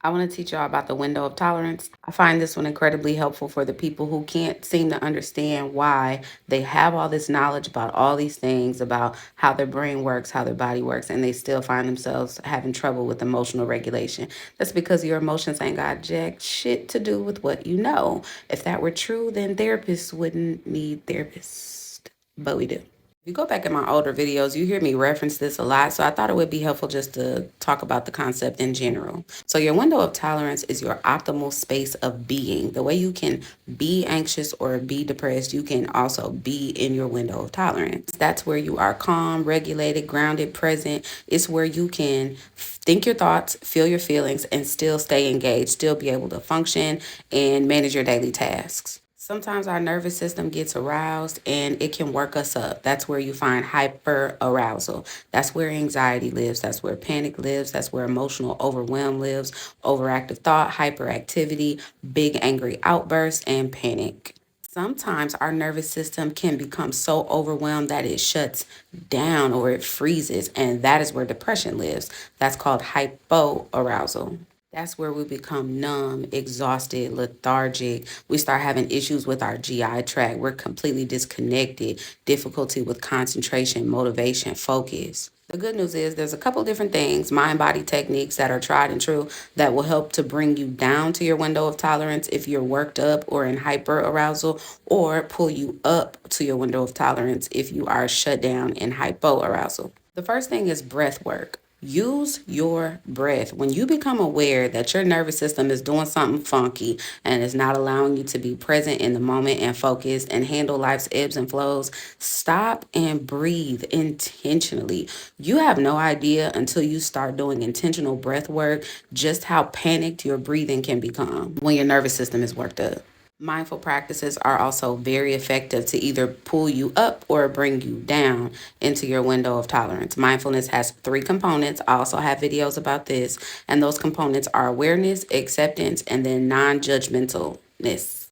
I want to teach y'all about the window of tolerance. I find this one incredibly helpful for the people who can't seem to understand why they have all this knowledge about all these things, about how their brain works, how their body works, and they still find themselves having trouble with emotional regulation. That's because your emotions ain't got jack shit to do with what you know. If that were true, then therapists wouldn't need therapists, but we do. If you go back in my older videos, you hear me reference this a lot, so I thought it would be helpful just to talk about the concept in general. So your window of tolerance is your optimal space of being. The way you can be anxious or be depressed, you can also be in your window of tolerance. That's where you are calm, regulated, grounded, present. It's where you can think your thoughts, feel your feelings, and still stay engaged, still be able to function and manage your daily tasks. Sometimes our nervous system gets aroused and it can work us up. That's where you find hyper arousal. That's where anxiety lives. That's where panic lives. That's where emotional overwhelm lives. Overactive thought, hyperactivity, big angry outbursts, and panic. Sometimes our nervous system can become so overwhelmed that it shuts down or it freezes, and that is where depression lives. That's called hypoarousal. That's where we become numb, exhausted, lethargic. We start having issues with our GI tract. We're completely disconnected, difficulty with concentration, motivation, focus. The good news is there's a couple different things, mind body techniques that are tried and true that will help to bring you down to your window of tolerance if you're worked up or in hyper arousal, or pull you up to your window of tolerance if you are shut down in hypo arousal. The first thing is breath work. Use your breath. When you become aware that your nervous system is doing something funky and is not allowing you to be present in the moment and focused and handle life's ebbs and flows, stop and breathe intentionally. You have no idea until you start doing intentional breath work just how panicked your breathing can become when your nervous system is worked up. Mindful practices are also very effective to either pull you up or bring you down into your window of tolerance. Mindfulness has three components. I also have videos about this, and those components are awareness, acceptance, and then non judgmentalness.